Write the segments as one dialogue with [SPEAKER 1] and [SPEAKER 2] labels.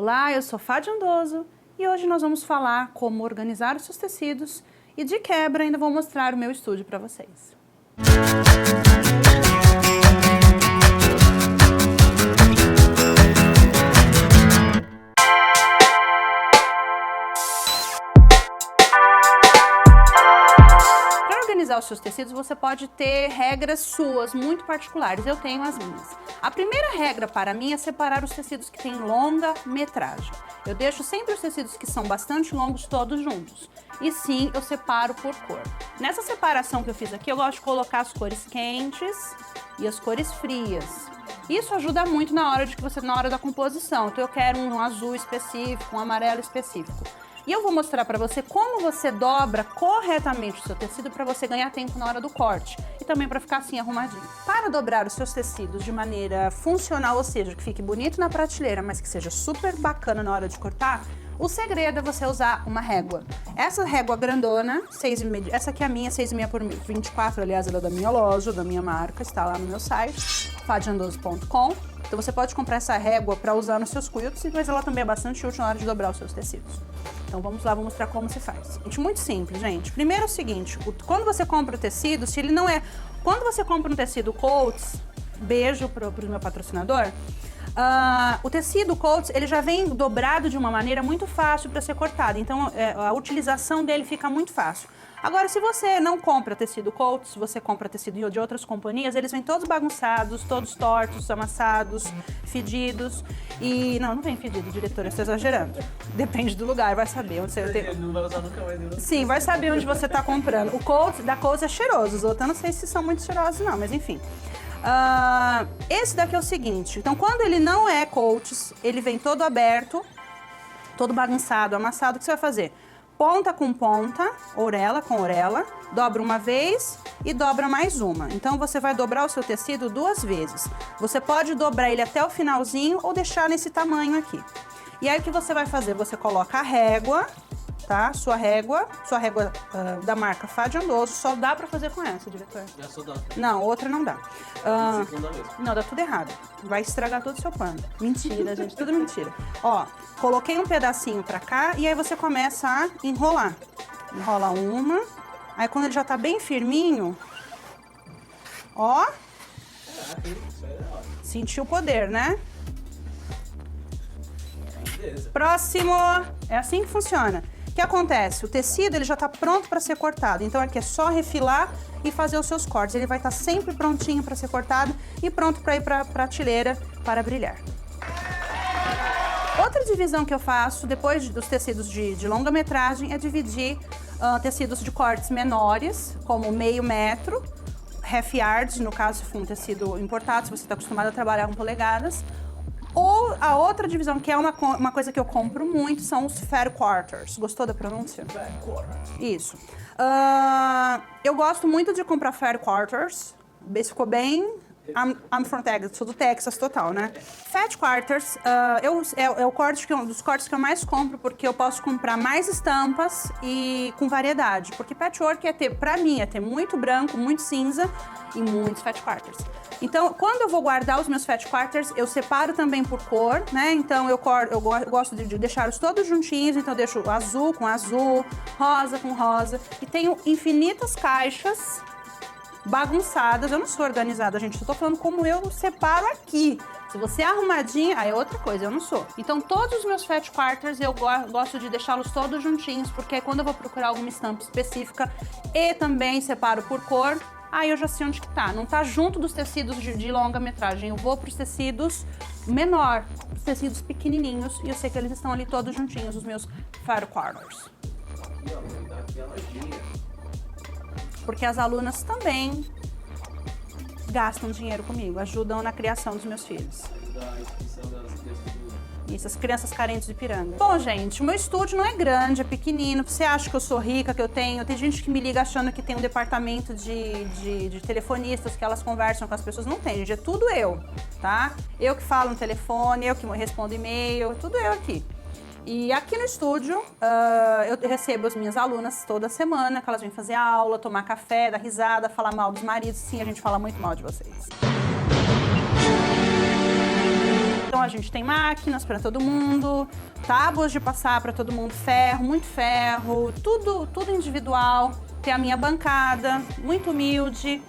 [SPEAKER 1] Olá, eu sou Fádia Andoso e hoje nós vamos falar como organizar os seus tecidos e de quebra ainda vou mostrar o meu estúdio para vocês. Para organizar os seus tecidos, você pode ter regras suas muito particulares. Eu tenho as minhas. A primeira regra para mim é separar os tecidos que têm longa metragem. Eu deixo sempre os tecidos que são bastante longos todos juntos. E sim, eu separo por cor. Nessa separação que eu fiz aqui, eu gosto de colocar as cores quentes e as cores frias. Isso ajuda muito na hora da composição. Então eu quero um azul específico, um amarelo específico. E eu vou mostrar para você como você dobra corretamente o seu tecido para você ganhar tempo na hora do corte e também para ficar assim arrumadinho. Para dobrar os seus tecidos de maneira funcional, ou seja, que fique bonito na prateleira, mas que seja super bacana na hora de cortar, o segredo é você usar uma régua. Essa régua grandona, 6,5, essa aqui é a minha, 6,5 por 24, aliás, ela é da minha loja, da minha marca, está lá no meu site, fadiandoso.com. Então você pode comprar essa régua para usar nos seus quilts, mas ela também é bastante útil na hora de dobrar os seus tecidos. Então vamos lá, vou mostrar como se faz. Gente, muito simples, gente. Primeiro é o seguinte, quando você compra o tecido, se ele não é... Quando você compra um tecido Coats, beijo pro meu patrocinador, o tecido Coats, ele já vem dobrado de uma maneira muito fácil para ser cortado. Então a utilização dele fica muito fácil. Agora, se você não compra tecido Coats, se você compra tecido de outras companhias, eles vêm todos bagunçados, todos tortos, amassados, fedidos. E não vem fedido, diretor, eu estou exagerando. Depende do lugar, vai saber onde você...
[SPEAKER 2] Não vai usar nunca mais.
[SPEAKER 1] Sim, vai saber onde você está comprando. O Coats, da Coats é cheiroso, os outros eu não sei se são muito cheirosos não, mas enfim. Esse daqui é o seguinte, então quando ele não é Coats, ele vem todo aberto, todo bagunçado, amassado, o que você vai fazer? Ponta com ponta, orelha com orelha, dobra uma vez e dobra mais uma. Então você vai dobrar o seu tecido 2 vezes. Você pode dobrar ele até o finalzinho ou deixar nesse tamanho aqui. E aí o que você vai fazer? Você coloca a régua, tá? Sua régua da marca Fádia Andoso, só dá pra fazer com essa, diretor.
[SPEAKER 2] Essa dá.
[SPEAKER 1] Não, outra não dá.
[SPEAKER 2] Segunda mesmo.
[SPEAKER 1] Não, dá tudo errado. Vai estragar todo o seu pano. Mentira, gente, tudo mentira. Ó, coloquei um pedacinho pra cá e aí você começa a enrolar. Enrola uma, aí quando ele já tá bem firminho, ó, sentiu o poder, né?
[SPEAKER 2] Beleza.
[SPEAKER 1] Próximo! É assim que funciona. O que acontece? O tecido ele já está pronto para ser cortado, então aqui é só refilar e fazer os seus cortes. Ele vai estar sempre prontinho para ser cortado e pronto para ir para a prateleira para brilhar. Outra divisão que eu faço depois dos tecidos de longa metragem é dividir tecidos de cortes menores, como meio metro, half yard, no caso se for um tecido importado, se você está acostumado a trabalhar com polegadas. Ou a outra divisão, que é uma coisa que eu compro muito, são os fair quarters. Gostou da pronúncia?
[SPEAKER 2] Fair quarters.
[SPEAKER 1] Isso. Eu gosto muito de comprar fair quarters. Esse ficou bem... I'm from Texas, sou do Texas total, né? Fat quarters é o corte dos cortes que eu mais compro, porque eu posso comprar mais estampas e com variedade. Porque patchwork pra mim, é ter muito branco, muito cinza e muitos fat quarters. Então, quando eu vou guardar os meus fat quarters, eu separo também por cor, né? Então, eu gosto de deixá-los todos juntinhos, então eu deixo azul com azul, rosa com rosa. E tenho infinitas caixas bagunçadas. Eu não sou organizada, gente, eu tô falando como eu separo aqui. Se você é arrumadinha, aí é outra coisa, eu não sou. Então, todos os meus fat quarters, eu gosto de deixá-los todos juntinhos, porque aí quando eu vou procurar alguma estampa específica e também separo por cor, aí eu já sei onde que tá. Não tá junto dos tecidos de longa metragem. Eu vou pros tecidos menor, os tecidos pequenininhos, e eu sei que eles estão ali todos juntinhos, os meus fat quarters.
[SPEAKER 2] Aqui, ó, aqui a lojinha.
[SPEAKER 1] Porque as alunas também gastam dinheiro comigo, ajudam na criação dos meus filhos.
[SPEAKER 2] Da inscrição das texturas.
[SPEAKER 1] Isso, as crianças carentes de piranga. Bom, gente, o meu estúdio não é grande, é pequenino. Você acha que eu sou rica, que eu tenho... Tem gente que me liga achando que tem um departamento de telefonistas, que elas conversam com as pessoas. Não tem, gente, é tudo eu, tá? Eu que falo no telefone, eu que respondo e-mail, tudo eu aqui. E aqui no estúdio, eu recebo as minhas alunas toda semana, que elas vêm fazer aula, tomar café, dar risada, falar mal dos maridos. Sim, a gente fala muito mal de vocês. Então a gente tem máquinas para todo mundo, tábuas de passar para todo mundo, ferro, muito ferro, tudo individual. Tem a minha bancada, muito humilde,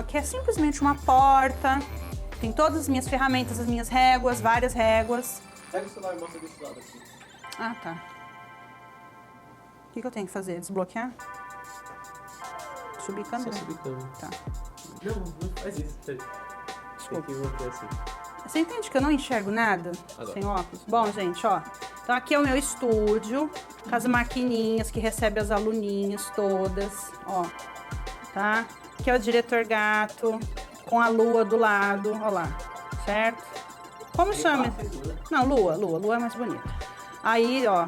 [SPEAKER 1] que é simplesmente uma porta. Tem todas as minhas ferramentas, as minhas réguas, várias réguas.
[SPEAKER 2] Pega o celular e mostra desse lado aqui.
[SPEAKER 1] Ah, tá. O que eu tenho que fazer? Desbloquear? Subir câmera?
[SPEAKER 2] Só subir câmera.
[SPEAKER 1] Tá.
[SPEAKER 2] Não faz isso. Tem que manter assim.
[SPEAKER 1] Você entende que eu não enxergo nada
[SPEAKER 2] Agora.
[SPEAKER 1] sem óculos? Bom, gente, ó. Então aqui é o meu estúdio, com as maquininhas que recebe as aluninhas todas, ó. Tá? Aqui é o diretor gato, com a lua do lado, ó lá. Certo? Como chama? Não, lua é mais bonita. Aí, ó,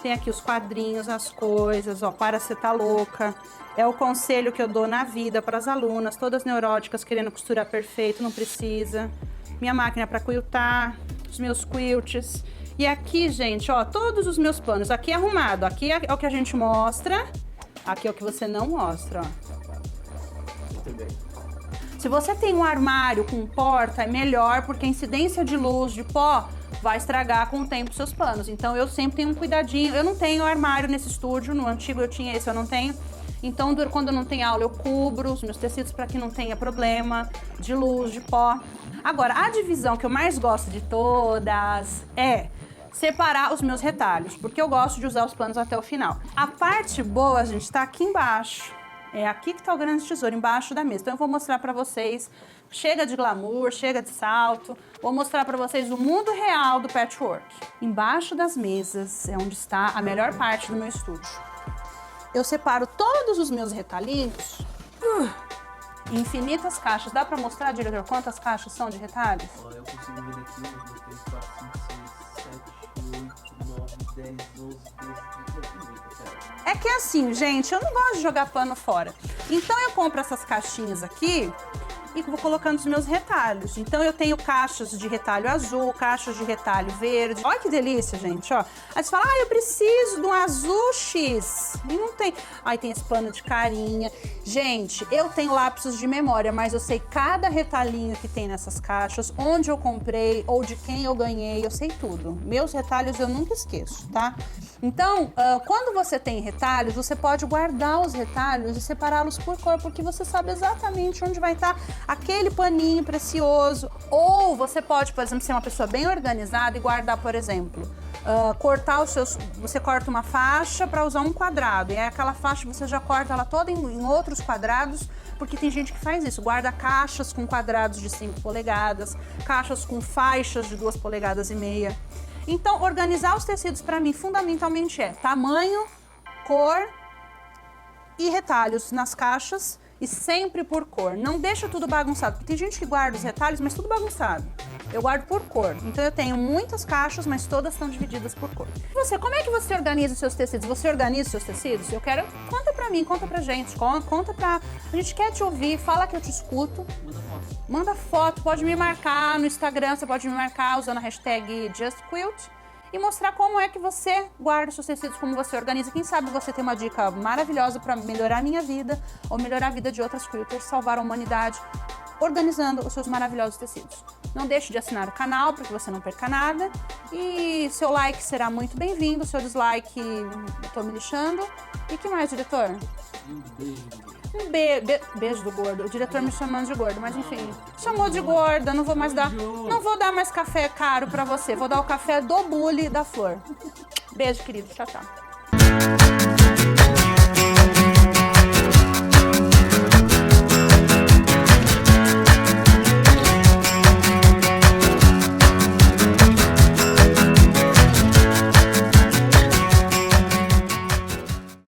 [SPEAKER 1] tem aqui os quadrinhos, as coisas, ó, para você tá louca. É o conselho que eu dou na vida para as alunas, todas neuróticas, querendo costurar perfeito, não precisa. Minha máquina para quiltar, os meus quilts. E aqui, gente, ó, todos os meus panos. Aqui é arrumado, aqui é o que a gente mostra, aqui é o que você não mostra, ó.
[SPEAKER 2] Muito bem.
[SPEAKER 1] Se você tem um armário com porta, é melhor, porque a incidência de luz, de pó, vai estragar com o tempo seus panos. Então, eu sempre tenho um cuidadinho. Eu não tenho armário nesse estúdio, no antigo eu tinha esse, eu não tenho. Então, quando não tem aula, eu cubro os meus tecidos para que não tenha problema de luz, de pó. Agora, a divisão que eu mais gosto de todas é separar os meus retalhos, porque eu gosto de usar os panos até o final. A parte boa, gente, está aqui embaixo. É aqui que tá o grande tesouro, embaixo da mesa. Então eu vou mostrar pra vocês, chega de glamour, chega de salto, vou mostrar pra vocês o mundo real do patchwork. Embaixo das mesas é onde está a melhor parte do meu estúdio. Eu separo todos os meus retalhinhos em infinitas caixas. Dá pra mostrar, diretor, quantas caixas são de retalhos?
[SPEAKER 2] Ó, eu consigo ver daqui 1, 2, 3, 4, 5, 6, 7, 8, 9, 10, 12, 13, 14.
[SPEAKER 1] É que assim, gente, eu não gosto de jogar pano fora. Então eu compro essas caixinhas aqui e vou colocando os meus retalhos. Então eu tenho caixas de retalho azul, caixas de retalho verde. Olha que delícia, gente, ó. Aí você fala, eu preciso de um azul X. E não tem. Aí tem esse pano de carinha. Gente, eu tenho lapsos de memória, mas eu sei cada retalhinho que tem nessas caixas, onde eu comprei ou de quem eu ganhei, eu sei tudo. Meus retalhos eu nunca esqueço, tá? Então, quando você tem retalhos, você pode guardar os retalhos e separá-los por cor, porque você sabe exatamente onde vai estar aquele paninho precioso. Ou você pode, por exemplo, ser uma pessoa bem organizada e guardar, por exemplo, cortar os seus... Você corta uma faixa para usar um quadrado, e aí aquela faixa você já corta ela toda em outros quadrados, porque tem gente que faz isso, guarda caixas com quadrados de 5 polegadas, caixas com faixas de 2,5 polegadas. Então, organizar os tecidos para mim fundamentalmente é tamanho, cor e retalhos nas caixas e sempre por cor. Não deixa tudo bagunçado, porque tem gente que guarda os retalhos, mas tudo bagunçado. Eu guardo por cor. Então eu tenho muitas caixas, mas todas estão divididas por cor. E você, como é que você organiza os seus tecidos? Você organiza os seus tecidos? Eu quero... Conta pra mim, conta pra gente, conta pra... A gente quer te ouvir, fala que eu te escuto.
[SPEAKER 2] Manda foto.
[SPEAKER 1] Manda foto, pode me marcar no Instagram, você pode me marcar usando a hashtag JustQuilt e mostrar como é que você guarda os seus tecidos, como você organiza. Quem sabe você tem uma dica maravilhosa para melhorar a minha vida ou melhorar a vida de outras quilters, salvar a humanidade, organizando os seus maravilhosos tecidos. Não deixe de assinar o canal para que você não perca nada. E seu like será muito bem-vindo, seu dislike eu tô me lixando. E que mais, diretor?
[SPEAKER 2] Um beijo.
[SPEAKER 1] Beijo do gordo. O diretor me chamando de gordo, mas enfim. Chamou de gorda, não vou mais dar. Não vou dar mais café caro pra você. Vou dar o café do Bully da Flor. Beijo, querido. Tchau, tchau.